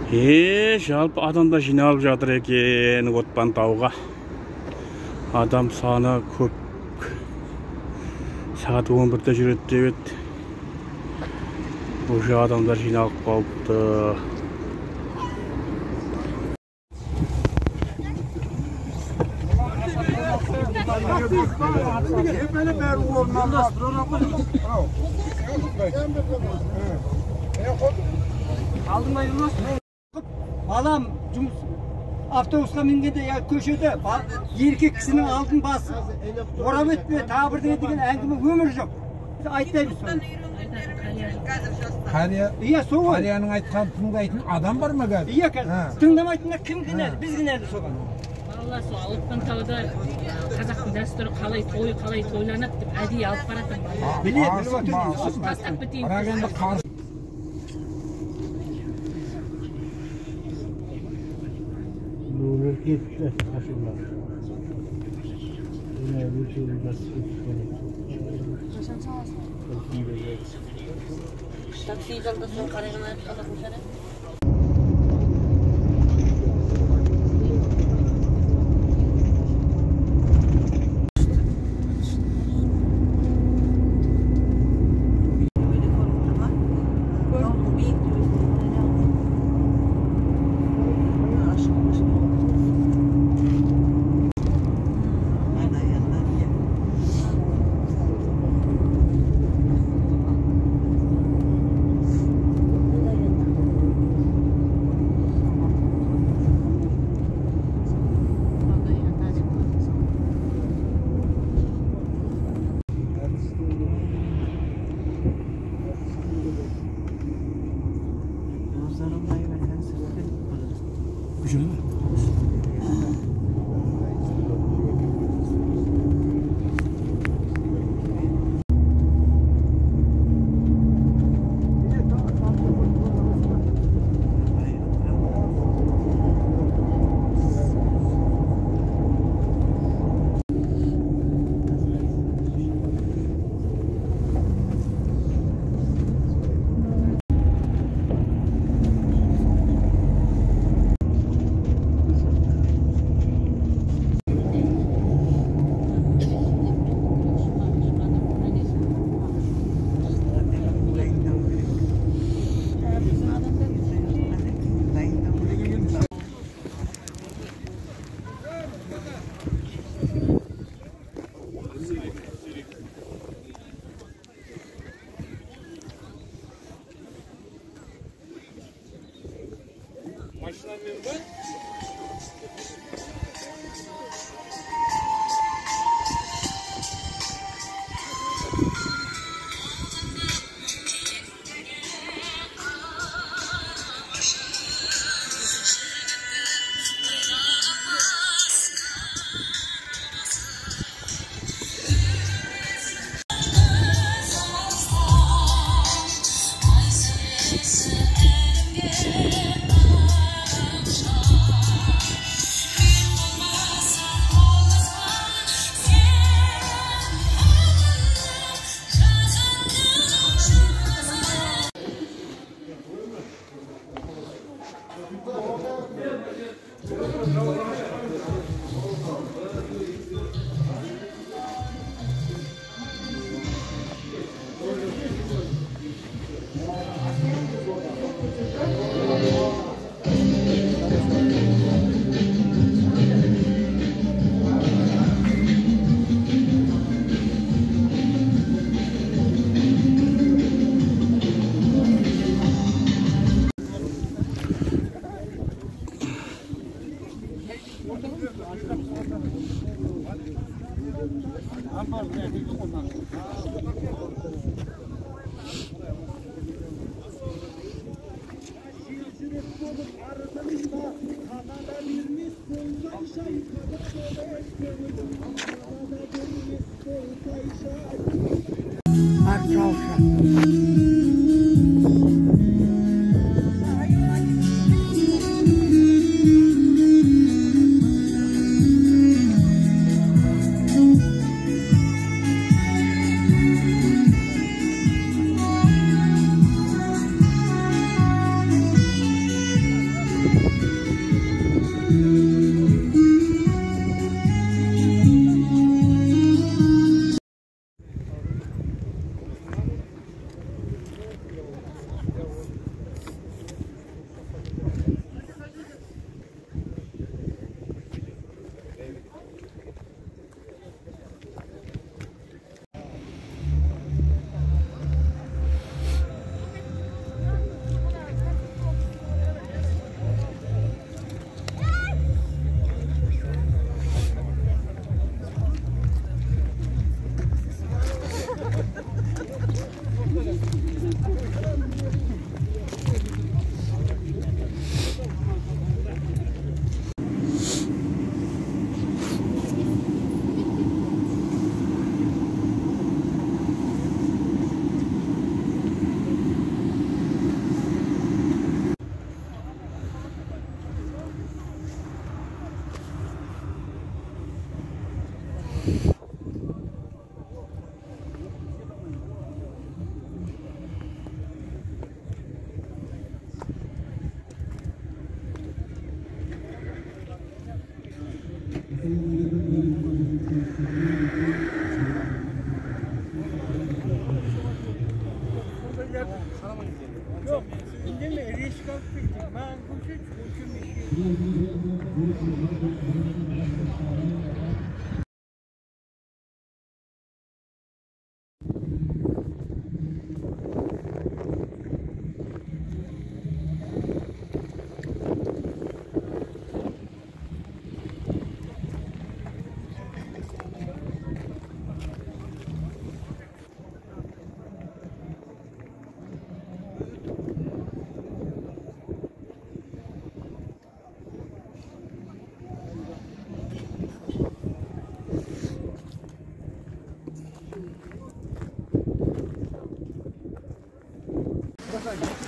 Жалпы адамдар жиналып жатыр екен Отпан тауға. Адам саны көп. Сағат 11-де жүреді деп еді. Уже адамдар жиналып қалыпты. Balam avtobusқа мінгенде көшеде еркек кісінің алдын басып орап өтпе тағы бірдеңе деген әңгіме өмір жоқ. Айтпаймыз соны. Қарияның айтқанын тыңдайтын адам бар ма қазір? Иә, тыңдамайтындар кім кінәлі? Біз кінәлі соған. Балалар сол Отпан тауда қазақтың дәстүрі қалай тойланады деп әдейі алып баратын. Біліп отырмын. Тастап бітейін. Taksi yolda son kararını almışlar.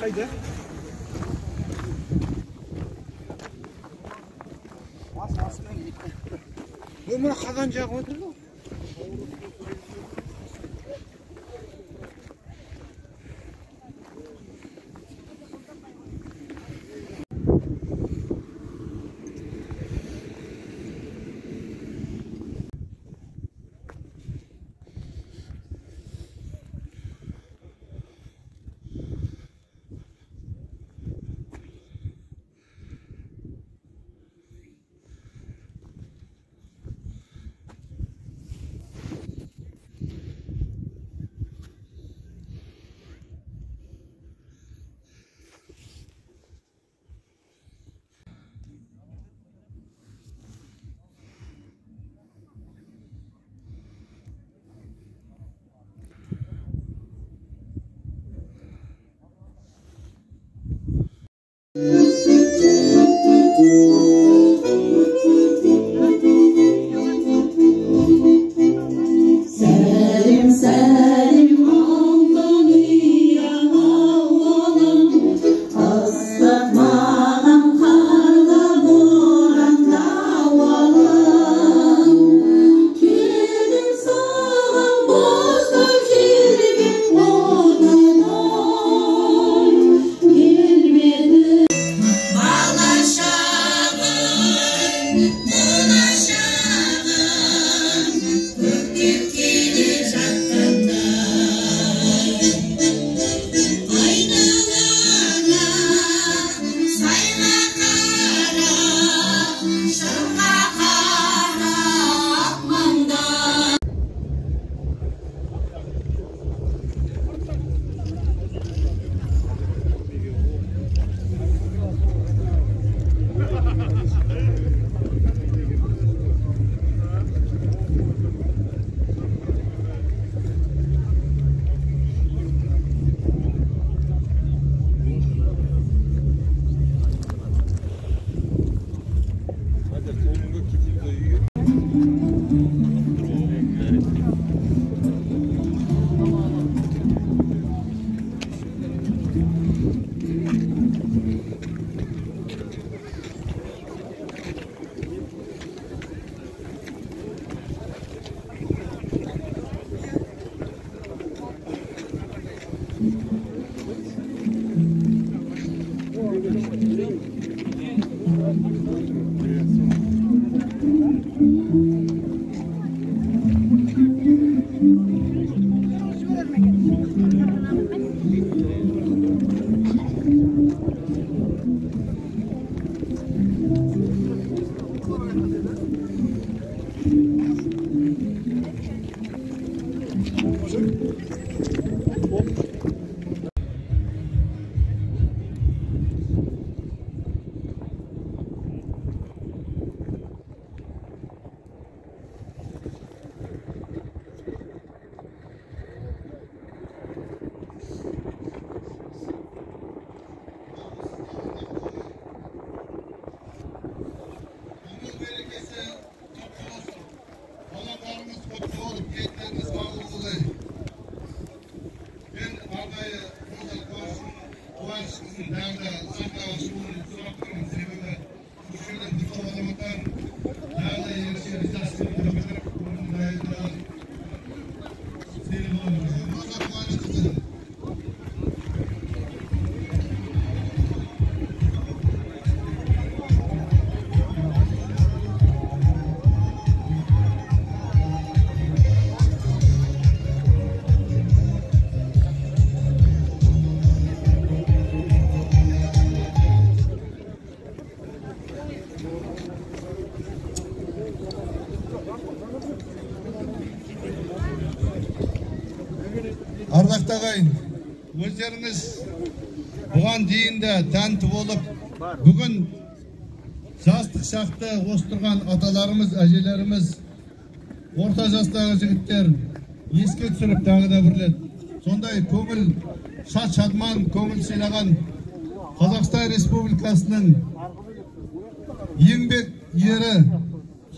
Haydi. Ömür kazanacak otur mu? Ardaқты ағайын, өздеріңіз бұған дейін де тәнті болып, бүгін жастық шақты остырған аталарымыз, әжелеріміз, орта жастағы жігіттер еске түсіріп тағы да бір рет сондай көңіл шат-шадман көңіл сыйлаған Қазақстан Республикасының еңбек ері,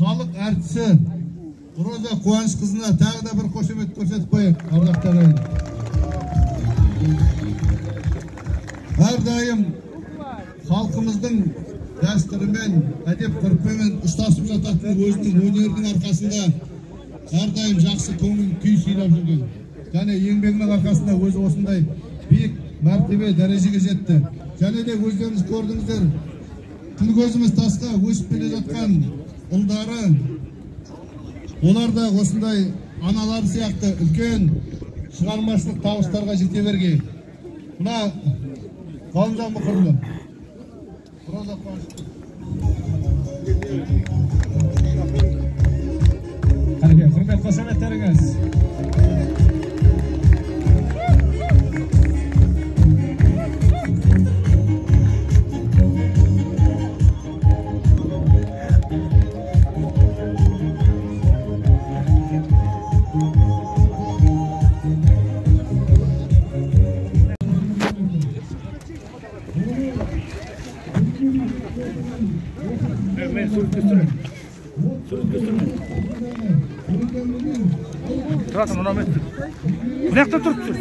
халық әртісі Роза Қуанышқызына тағы да бір қошемет көрсетіп қояйық, ардақты ағайын. Әрдайым халқымыздың дәстүрімен, әдеп-ғұрпымен ұштасып жататын өзінің өнердің арқасында әрдайым жақсы көңіл күй сыйлап жүрген. Және еңбегінің арқасында өзі осындай биік мәртебе дәрежеге жетті. Және де өздеріңіз көрдіңіздер, тіл көзіміз тасқа өсіп келе жатқан ұлдары, олар да осындай аналар сияқты үлкен шығармашылық табыстарға жете берген. Мына Ғалымжан Мұқырлы, Роза Қуанышқызы. Құрмет қошеметтеріңіз. Ben sürüktüstürüm. Тұратын ұнам етті. Бұнақта тұрып тұр.